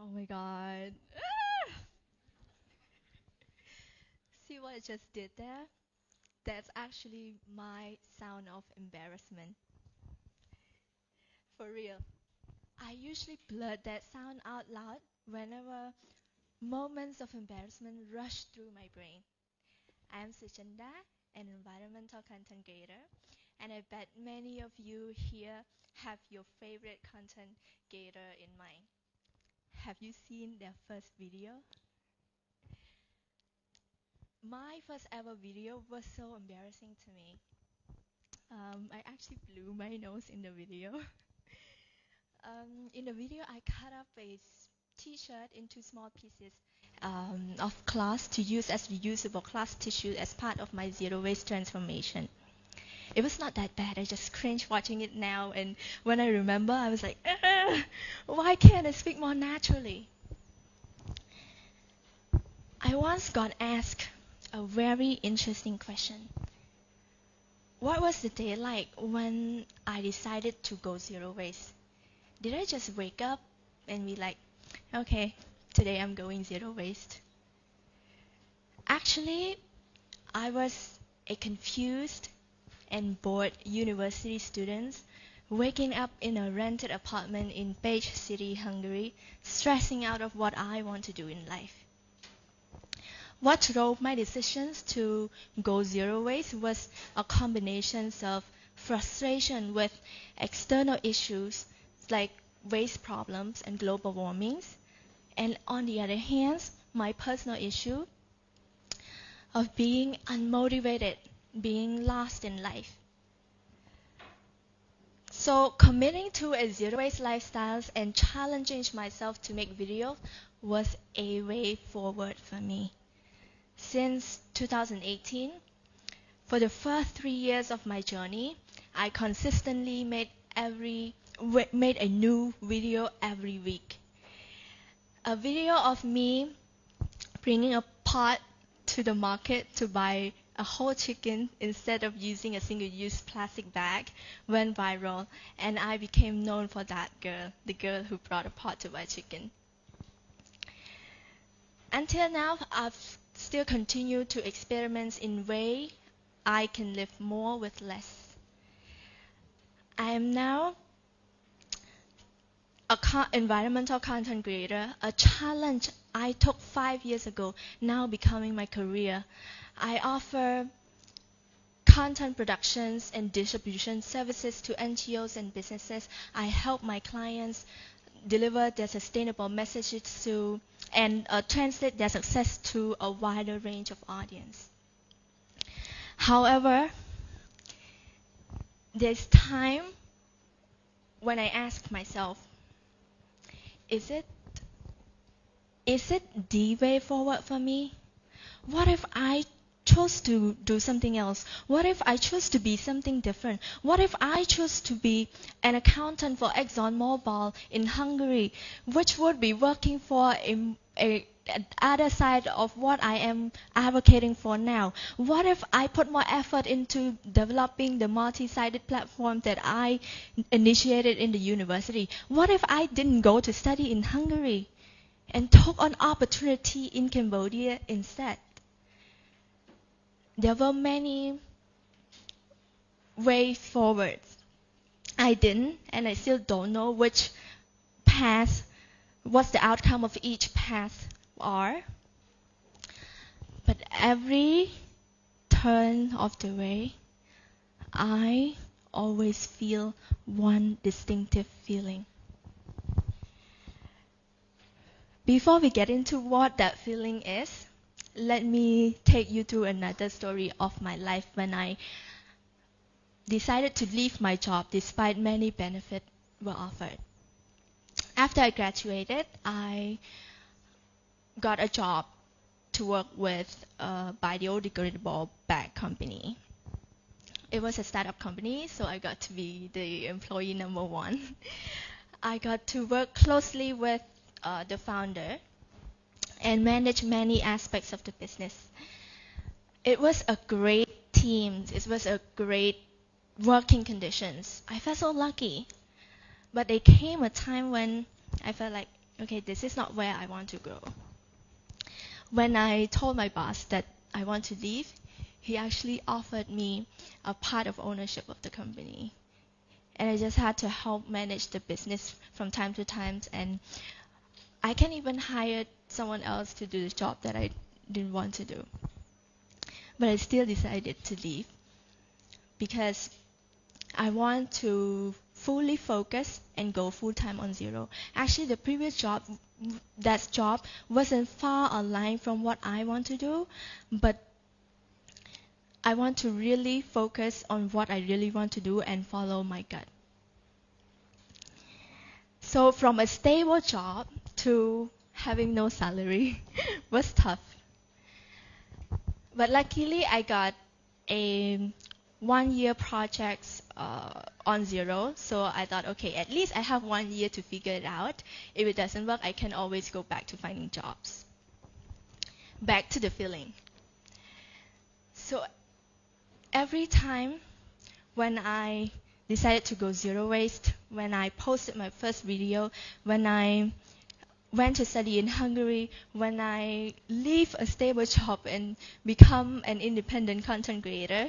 Oh my God. See what I just did there? That's actually my sound of embarrassment. For real. I usually blurt that sound out loud whenever moments of embarrassment rush through my brain. I am Sochenda, an environmental content creator, and I bet many of you here have your favorite content creator in mind. Have you seen their first video? My first ever video was so embarrassing to me. I actually blew my nose in the video. In the video, I cut up a t-shirt into small pieces of cloth to use as reusable cloth tissue as part of my zero waste transformation. It was not that bad. I just cringe watching it now, and when I remember, I was like, why can't I speak more naturally? I once got asked a very interesting question. What was the day like when I decided to go zero waste? Did I just wake up and be like, okay, today I'm going zero waste? Actually, I was a confused and bored university student waking up in a rented apartment in Page City, Hungary, stressing out of what I want to do in life. What drove my decisions to go zero waste was a combination of frustration with external issues like waste problems and global warming, and on the other hand, my personal issue of being unmotivated, being lost in life. So committing to a zero waste lifestyle and challenging myself to make videos was a way forward for me. Since 2018, for the first 3 years of my journey, I consistently made a new video every week. A video of me bringing a pot to the market to buy a whole chicken instead of using a single-use plastic bag went viral, and I became known for that girl, the girl who brought a pot to buy chicken. Until now, I've still continued to experiment in way I can live more with less. I am now an environmental content creator, a challenge I took 5 years ago, now becoming my career. I offer content productions and distribution services to NGOs and businesses. I help my clients deliver their sustainable messages to and translate their success to a wider range of audience. However, there's time when I ask myself, is it the way forward for me? What if I chose to do something else? What if I chose to be something different? What if I chose to be an accountant for ExxonMobil in Hungary, which would be working for a other side of what I am advocating for now? What if I put more effort into developing the multi-sided platform that I initiated in the university? What if I didn't go to study in Hungary and took an opportunity in Cambodia instead? There were many ways forward. I didn't, and I still don't know which path, what's the outcome of each path are. But every turn of the way, I always feel one distinctive feeling. Before we get into what that feeling is, let me take you through another story of my life when I decided to leave my job despite many benefits were offered. After I graduated, I got a job to work with a biodegradable bag company. It was a startup company, so I got to be the employee number 1. I got to work closely with the founder and manage many aspects of the business. It was a great team. It was a great working conditions. I felt so lucky. But there came a time when I felt like okay, this is not where I want to go. When I told my boss that I want to leave, he actually offered me a part of ownership of the company. And I just had to help manage the business from time to time. And I can even hire someone else to do the job that I didn't want to do. But I still decided to leave because I want to fully focus and go full-time on Zero. Actually, the previous job, that job wasn't far aligned from what I want to do, but I want to really focus on what I really want to do and follow my gut. So from a stable job to having no salary was tough. But luckily, I got a 1-year project on Zero. So I thought, okay, at least I have 1 year to figure it out. If it doesn't work, I can always go back to finding jobs. Back to the feeling. So every time when I decided to go zero waste, when I posted my first video, when I went to study in Hungary, when I leave a stable job and become an independent content creator,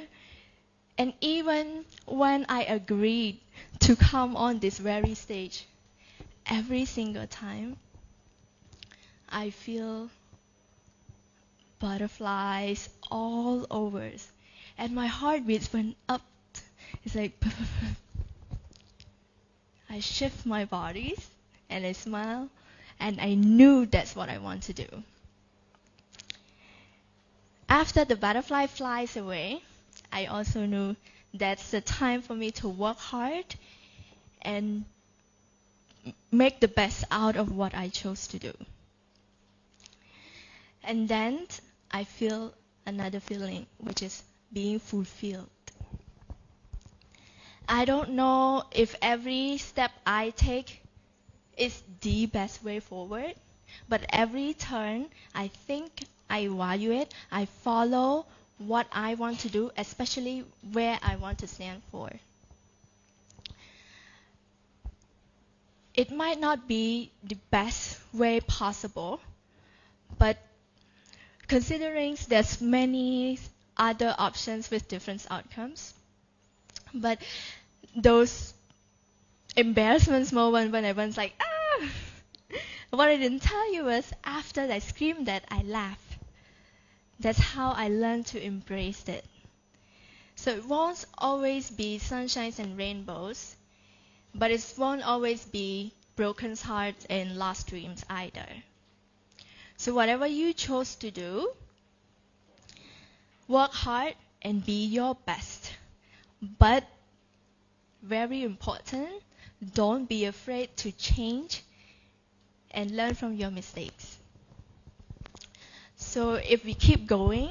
and even when I agreed to come on this very stage, every single time I feel butterflies all over, and my heartbeats went up. It's like I shift my bodies and I smile, and I knew that's what I want to do. After the butterfly flies away, I also knew that's the time for me to work hard and make the best out of what I chose to do. And then I feel another feeling, which is being fulfilled. I don't know if every step I take is the best way forward, but every turn I think, I evaluate, I follow what I want to do, especially where I want to stand for. It might not be the best way possible, but considering there's many other options with different outcomes, but those embarrassment moments when everyone's like, ah! What I didn't tell you was after I screamed that, I laughed. That's how I learned to embrace it. So it won't always be sunshines and rainbows, but it won't always be broken hearts and lost dreams either. So whatever you chose to do, work hard and be your best. But very important, don't be afraid to change and learn from your mistakes. So if we keep going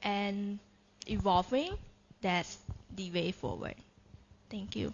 and evolving, that's the way forward. Thank you.